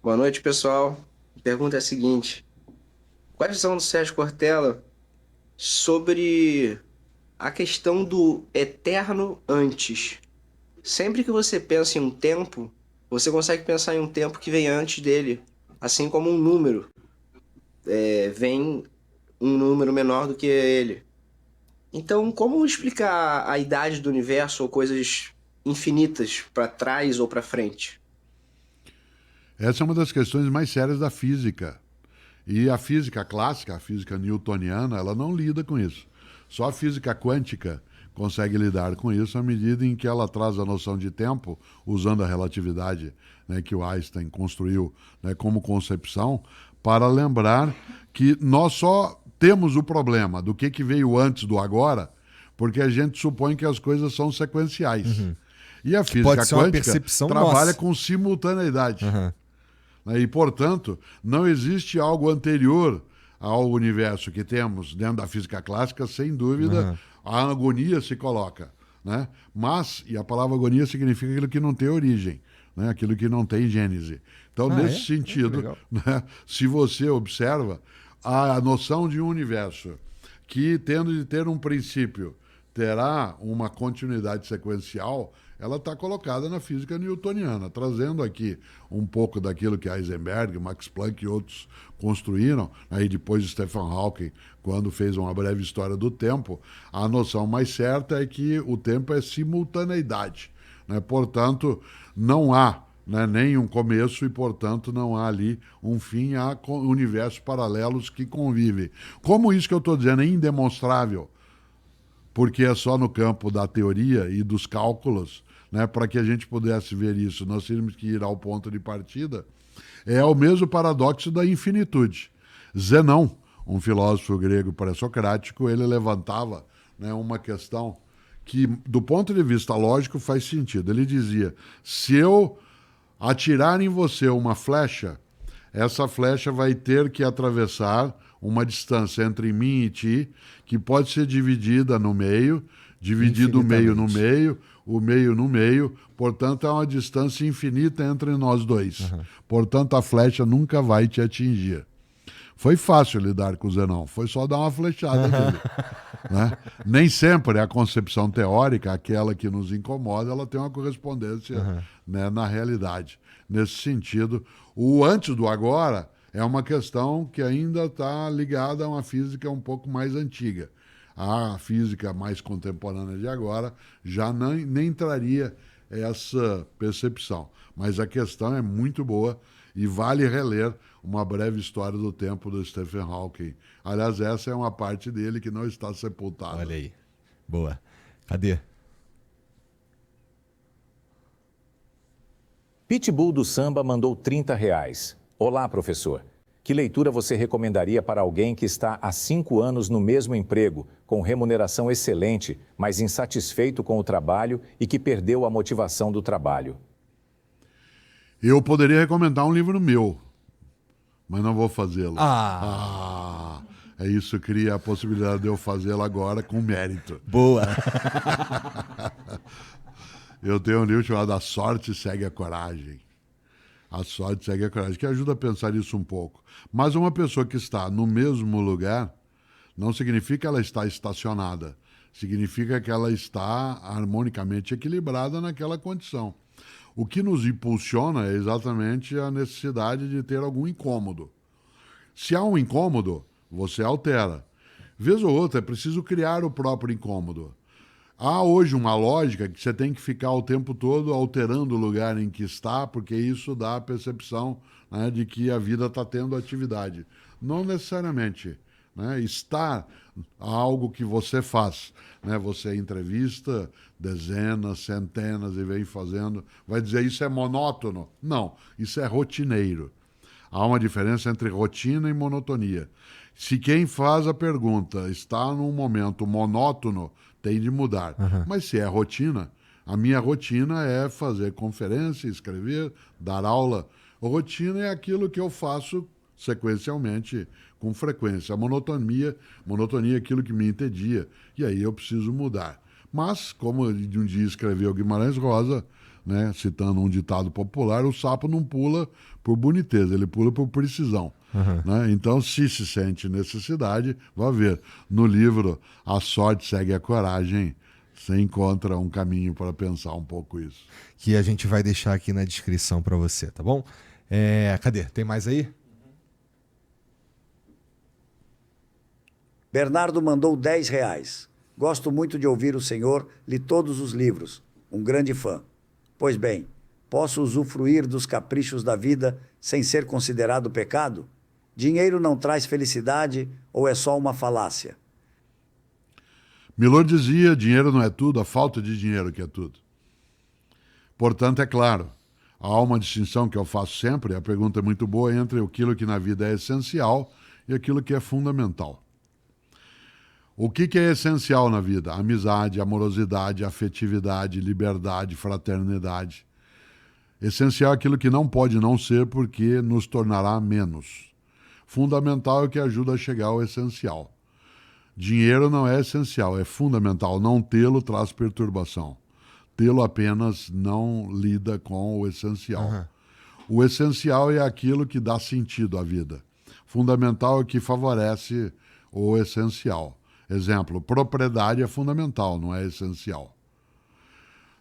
Boa noite, pessoal. A pergunta é a seguinte: qual a visão do Sérgio Cortella sobre a questão do eterno antes? Sempre que você pensa em um tempo, você consegue pensar em um tempo que vem antes dele, assim como um número, vem um número menor do que ele. Então, como explicar a idade do universo ou coisas infinitas para trás ou para frente? Essa é uma das questões mais sérias da física. E a física clássica, a física newtoniana, ela não lida com isso. Só a física quântica consegue lidar com isso à medida em que ela traz a noção de tempo, usando a relatividade, né, que o Einstein construiu, né, como concepção, para lembrar que nós só temos o problema do que veio antes do agora, porque a gente supõe que as coisas são sequenciais. E a Que pode física ser uma quântica percepção trabalha nossa. com simultaneidade, Aham. né? E, portanto, não existe algo anterior ao universo que temos dentro da física clássica, sem dúvida, Aham. a agonia se coloca. Né? Mas, e a palavra agonia significa aquilo que não tem origem, né? Aquilo que não tem gênese. Então, Ah, nesse é? Ah, que sentido, legal. né, se você observa a noção de um universo que, tendo de ter um princípio, terá uma continuidade sequencial, ela está colocada na física newtoniana, trazendo aqui um pouco daquilo que Heisenberg, Max Planck e outros construíram, aí depois Stephen Hawking, quando fez uma breve história do tempo, a noção mais certa é que o tempo é simultaneidade, né? Portanto, não há, né, nem um começo e, portanto, não há ali um fim, há universos paralelos que convivem. Como isso que eu estou dizendo é indemonstrável, porque é só no campo da teoria e dos cálculos, né, para que a gente pudesse ver isso, nós tínhamos que ir ao ponto de partida, é o mesmo paradoxo da infinitude. Zenão, um filósofo grego pré-socrático, ele levantava, né, uma questão que, do ponto de vista lógico, faz sentido. Ele dizia: se eu atirar em você uma flecha, essa flecha vai ter que atravessar uma distância entre mim e ti, que pode ser dividida no meio, dividido Infinitamente. o meio no meio, portanto é uma distância infinita entre nós dois. Aham. Portanto, a flecha nunca vai te atingir. Foi fácil lidar com o Zenão, foi só dar uma flechada nele. Né? Nem sempre a concepção teórica, aquela que nos incomoda, ela tem uma correspondência, Aham. né, na realidade. Nesse sentido, o antes do agora é uma questão que ainda está ligada a uma física um pouco mais antiga. A física mais contemporânea de agora já nem traria essa percepção. Mas a questão é muito boa e vale reler Uma Breve História do Tempo do Stephen Hawking. Aliás, essa é uma parte dele que não está sepultada. Olha aí. Boa. Cadê? Pitbull do Samba mandou R$ 30. Olá, professor. Que leitura você recomendaria para alguém que está há 5 anos no mesmo emprego, com remuneração excelente, mas insatisfeito com o trabalho e que perdeu a motivação do trabalho? Eu poderia recomendar um livro meu, mas não vou fazê-lo. Ah, Ah, é isso, cria a possibilidade de eu fazê-lo agora com mérito. boa. Eu tenho um livro chamado A Sorte Segue a Coragem. A sorte segue a coragem, que ajuda a pensar isso um pouco. Mas uma pessoa que está no mesmo lugar não significa que ela está estacionada. Significa que ela está harmonicamente equilibrada naquela condição. O que nos impulsiona é exatamente a necessidade de ter algum incômodo. Se há um incômodo, você altera. Vez ou outra, é preciso criar o próprio incômodo. Há hoje uma lógica que você tem que ficar o tempo todo alterando o lugar em que está, porque isso dá a percepção, né, de que a vida está tendo atividade. Não necessariamente. Né? Estar algo que você faz. Né? Você entrevista dezenas, centenas e vem fazendo. Vai dizer isso é monótono? Não, isso é rotineiro. Há uma diferença entre rotina e monotonia. Se quem faz a pergunta está num momento monótono, tem de mudar. Aham. Mas se é rotina, a minha rotina é fazer conferência, escrever, dar aula. A rotina é aquilo que eu faço sequencialmente, com frequência. A monotonia é aquilo que me entedia. E aí eu preciso mudar. Mas, como um dia escreveu Guimarães Rosa, né? Citando um ditado popular, o sapo não pula por boniteza, ele pula por precisão. Né? Então, se sente necessidade, vai ver. No livro A Sorte Segue a Coragem, você encontra um caminho para pensar um pouco isso. Que a gente vai deixar aqui na descrição para você, tá bom? Cadê? Tem mais aí? Bernardo mandou R$ 10. Gosto muito de ouvir o senhor, li todos os livros. Um grande fã. Pois bem, posso usufruir dos caprichos da vida sem ser considerado pecado? Dinheiro não traz felicidade ou é só uma falácia? Milor dizia, dinheiro não é tudo, a falta de dinheiro que é tudo. Portanto, é claro, há uma distinção que eu faço sempre, a pergunta é muito boa, entre aquilo que na vida é essencial e aquilo que é fundamental. O que é essencial na vida? Amizade, amorosidade, afetividade, liberdade, fraternidade. Essencial é aquilo que não pode não ser porque nos tornará menos. Fundamental é o que ajuda a chegar ao essencial. Dinheiro não é essencial, é fundamental. Não tê-lo traz perturbação. Tê-lo apenas não lida com o essencial. O essencial é aquilo que dá sentido à vida. Fundamental é o que favorece o essencial. Exemplo, propriedade é fundamental, não é essencial.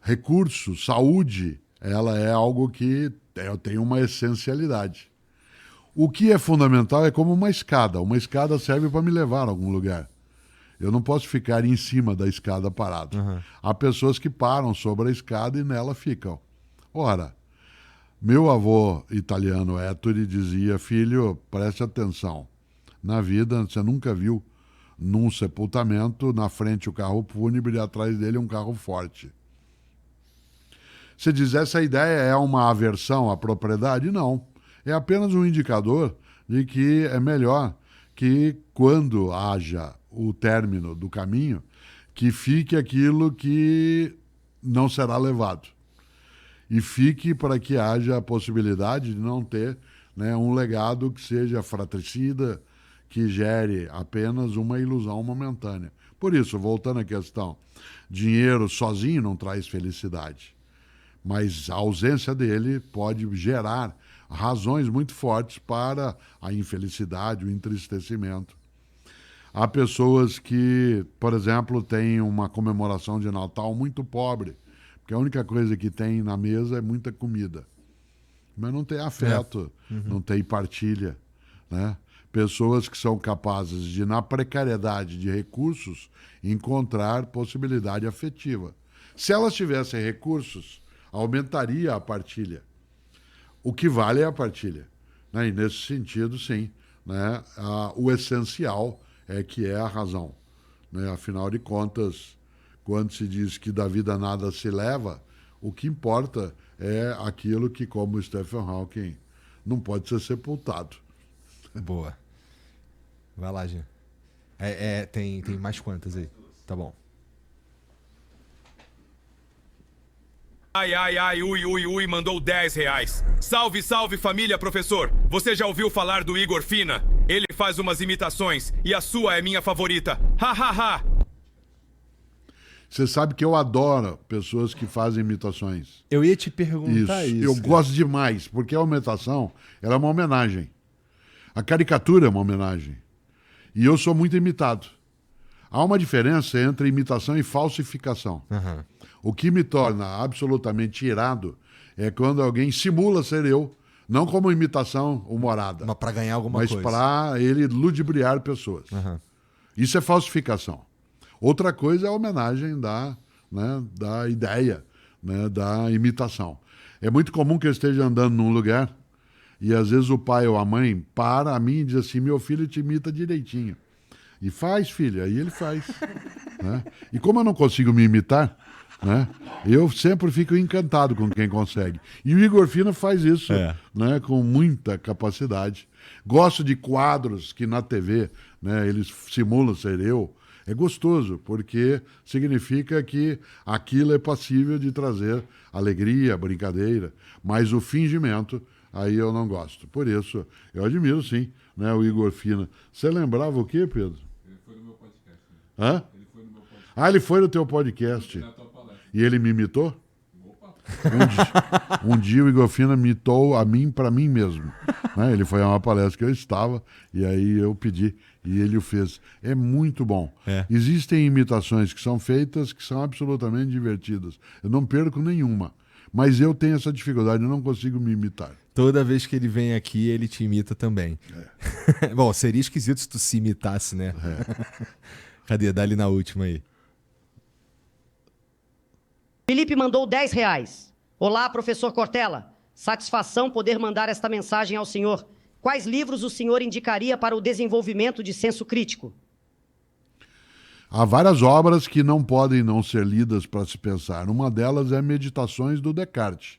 Recurso, saúde, ela é algo que tem uma essencialidade. O que é fundamental é como uma escada. Uma escada serve para me levar a algum lugar. Eu não posso ficar em cima da escada parado. Há pessoas que param sobre a escada e nela ficam. Ora, meu avô italiano Ettore dizia, filho, preste atenção. Na vida, você nunca viu num sepultamento, na frente o carro fúnebre e atrás dele um carro forte. Se diz, essa ideia é uma aversão à propriedade? Não. É apenas um indicador de que é melhor que quando haja o término do caminho, que fique aquilo que não será levado. E fique para que haja a possibilidade de não ter, né, um legado que seja fratricida, que gere apenas uma ilusão momentânea. Por isso, voltando à questão, dinheiro sozinho não traz felicidade, mas a ausência dele pode gerar razões muito fortes para a infelicidade, o entristecimento. Há pessoas que, por exemplo, têm uma comemoração de Natal muito pobre, porque a única coisa que tem na mesa é muita comida. Mas não tem afeto, não tem partilha, né? Pessoas que são capazes de, na precariedade de recursos, encontrar possibilidade afetiva. Se elas tivessem recursos, aumentaria a partilha. O que vale é a partilha. Né? E nesse sentido, sim, né? O essencial é que é a razão. Né? Afinal de contas, quando se diz que da vida nada se leva, o que importa é aquilo que, como Stephen Hawking, não pode ser sepultado. Boa. Vai lá, Jean. Tem mais quantas aí? Tá bom. Ai, ai, ai, ui, mandou R$ 10. Salve, salve família, professor. Você já ouviu falar do Igor Fina? Ele faz umas imitações e a sua é minha favorita. Ha, ha, ha. Você sabe que eu adoro pessoas que fazem imitações. Eu ia te perguntar isso. Eu cara. gosto demais, porque a imitação ela é uma homenagem. A caricatura é uma homenagem. E eu sou muito imitado. Há uma diferença entre imitação e falsificação. O que me torna absolutamente irado é quando alguém simula ser eu, não como imitação humorada, Mas pra ganhar alguma mas coisa. para ele ludibriar pessoas. Isso é falsificação. Outra coisa é a homenagem da ideia, né, da imitação. É muito comum que eu esteja andando num lugar e às vezes o pai ou a mãe para a mim e diz assim, meu filho te imita direitinho. E faz, filho, aí ele faz. Né? E como eu não consigo me imitar, né, eu sempre fico encantado com quem consegue. E o Igor Fina faz isso, né, com muita capacidade. Gosto de quadros que na TV, né, eles simulam ser eu. É gostoso, porque significa que aquilo é passível de trazer alegria, brincadeira. Mas o fingimento, aí eu não gosto. Por isso, eu admiro sim, né, o Igor Fina. Você lembrava o quê, Pedro? Ele foi no meu podcast. Né? Hã? Ele foi no meu podcast. Ah, ele foi no teu podcast. Na tua palestra. E ele me imitou? Opa. Um dia o Igor Fina imitou a mim para mim mesmo. Né? Ele foi a uma palestra que eu estava e aí eu pedi e ele o fez. É muito bom. Existem imitações que são feitas que são absolutamente divertidas. Eu não perco nenhuma. Mas eu tenho essa dificuldade, eu não consigo me imitar. Toda vez que ele vem aqui, ele te imita também. Bom, seria esquisito se tu se imitasse, né? Cadê? Dá ali na última aí. Felipe mandou R$10. Olá, professor Cortella. Satisfação poder mandar esta mensagem ao senhor. Quais livros o senhor indicaria para o desenvolvimento de senso crítico? Há várias obras que não podem não ser lidas para se pensar. Uma delas é Meditações do Descartes,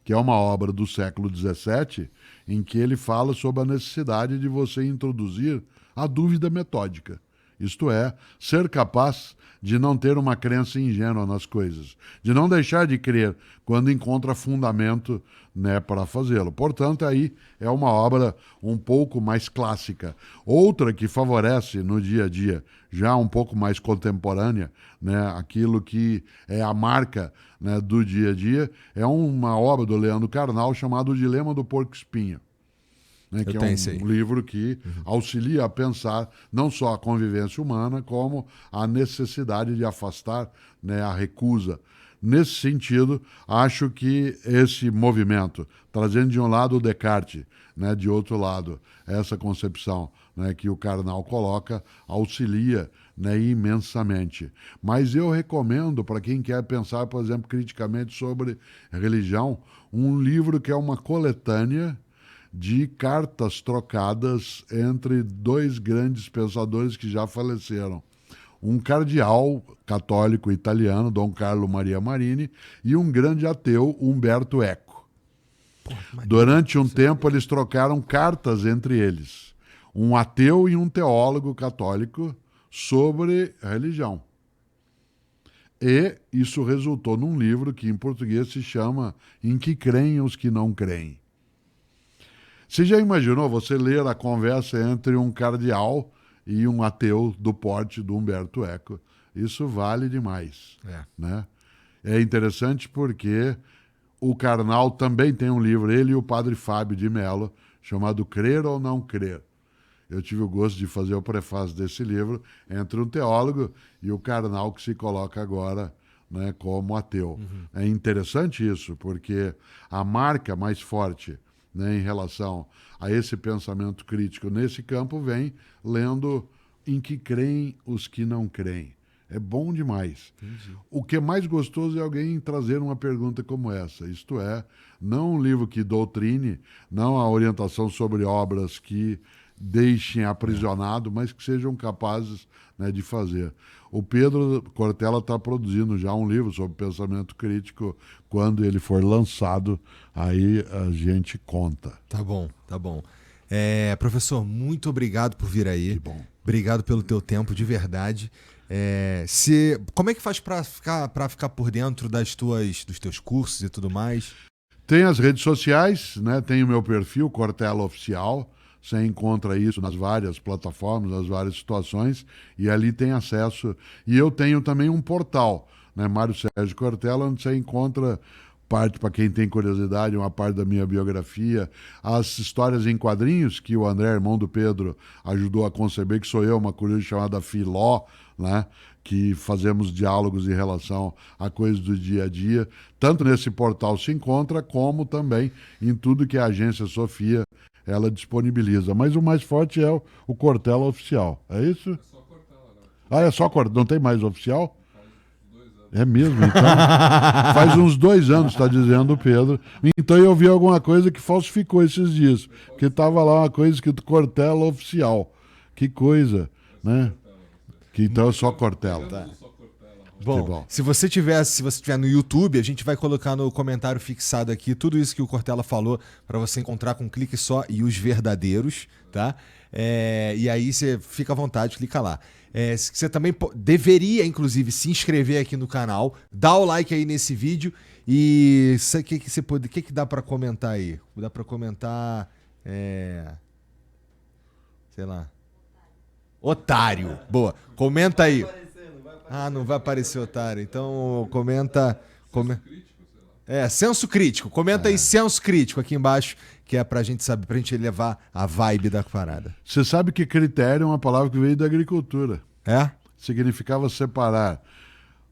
que é uma obra do século XVII, em que ele fala sobre a necessidade de você introduzir a dúvida metódica. Isto é, ser capaz de não ter uma crença ingênua nas coisas, de não deixar de crer quando encontra fundamento, né, para fazê-lo. Portanto, aí é uma obra um pouco mais clássica. Outra que favorece no dia a dia, já um pouco mais contemporânea, né, aquilo que é a marca, né, do dia a dia, é uma obra do Leandro Carnal chamada O Dilema do Porco-Espinho. Né, que é um livro que auxilia a pensar não só a convivência humana, como a necessidade de afastar, né, a recusa. Nesse sentido, acho que esse movimento, trazendo de um lado o Descartes, né, de outro lado essa concepção, né, que o Karnal coloca, auxilia, né, imensamente. Mas eu recomendo para quem quer pensar, por exemplo, criticamente sobre religião, um livro que é uma coletânea de cartas trocadas entre dois grandes pensadores que já faleceram. Um cardeal católico italiano, Dom Carlo Maria Marini, e um grande ateu, Umberto Eco. Durante um tempo, eles trocaram cartas entre eles. Um ateu e um teólogo católico sobre religião. E isso resultou num livro que em português se chama Em que creem os que não creem. Você já imaginou você ler a conversa entre um cardeal e um ateu do porte do Umberto Eco? Isso vale demais. Né? É interessante porque o Karnal também tem um livro, ele e o padre Fábio de Mello, chamado Crer ou Não Crer. Eu tive o gosto de fazer o prefácio desse livro entre um teólogo e o Karnal, que se coloca agora, né, como ateu. É interessante isso, porque a marca mais forte, né, em relação a esse pensamento crítico nesse campo vem lendo Em que creem os que não creem. É bom demais. Entendi. O que é mais gostoso é alguém trazer uma pergunta como essa. Isto é, não um livro que doutrine, não a orientação sobre obras que deixem aprisionado, mas que sejam capazes, né, de fazer. O Pedro Cortella está produzindo já um livro sobre pensamento crítico. Quando ele for lançado, aí a gente conta. Tá bom, tá bom. Professor, muito obrigado por vir aí. Que bom. Obrigado pelo teu tempo, de verdade. Como é que faz para ficar por dentro dos teus cursos e tudo mais? Tem as redes sociais, né? Tem o meu perfil, Cortella Oficial. Você encontra isso nas várias plataformas, nas várias situações, e ali tem acesso. E eu tenho também um portal, né, Mário Sérgio Cortella, onde você encontra parte, para quem tem curiosidade, uma parte da minha biografia, as histórias em quadrinhos que o André, irmão do Pedro, ajudou a conceber, que sou eu, uma coruja chamada Filó, né, que fazemos diálogos em relação a coisas do dia a dia. Tanto nesse portal se encontra, como também em tudo que a agência Sofia ela disponibiliza. Mas o mais forte é o Cortella Oficial. É isso? É só Cortella agora. É só Cortella. Não tem mais oficial? Faz 2 anos. É mesmo, então. Faz uns 2 anos, está dizendo o Pedro. Então eu vi alguma coisa que falsificou esses dias. Porque estava lá uma coisa escrito Cortella Oficial. Que coisa, né? Que então é só Cortella. Tá. Bom, se você tiver no YouTube, a gente vai colocar no comentário fixado aqui tudo isso que o Cortella falou para você encontrar com um clique só e os verdadeiros, tá? E aí você fica à vontade, clica lá. Você também deveria, inclusive, se inscrever aqui no canal, dar o like aí nesse vídeo e o que dá para comentar aí? Dá para comentar, sei lá, otário. Boa, comenta aí. Não vai aparecer otário. Então comenta. Senso crítico. Comenta aí senso crítico aqui embaixo, que é pra gente saber, pra gente levar a vibe da parada. Você sabe que critério é uma palavra que veio da agricultura. É? Significava separar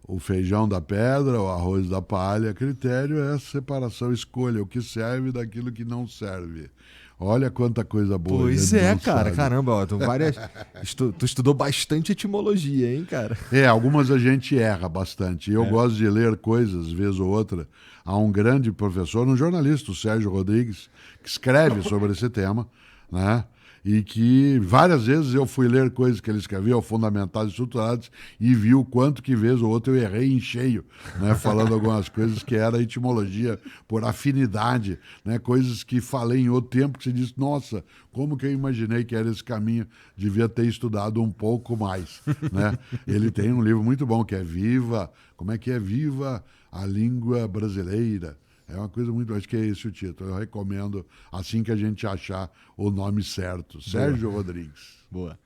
o feijão da pedra, o arroz da palha. Critério é a separação, escolha o que serve daquilo que não serve. Olha quanta coisa boa. Pois é, cara. Sabe. Caramba, ó, tu estudou bastante etimologia, hein, cara? Algumas a gente erra bastante. Eu gosto de ler coisas, vez ou outra. Há um grande professor, um jornalista, o Sérgio Rodrigues, que escreve sobre esse tema, né? E que várias vezes eu fui ler coisas que ele escrevia, fundamentados e estruturados, e vi o quanto que vez ou outra eu errei em cheio, né, falando algumas coisas que era etimologia por afinidade, né, coisas que falei em outro tempo que você disse, nossa, como que eu imaginei que era esse caminho, devia ter estudado um pouco mais, né? Ele tem um livro muito bom que é Viva a Língua Brasileira. É uma coisa muito... Acho que é esse o título. Eu recomendo assim que a gente achar o nome certo. Sérgio Rodrigues. Boa.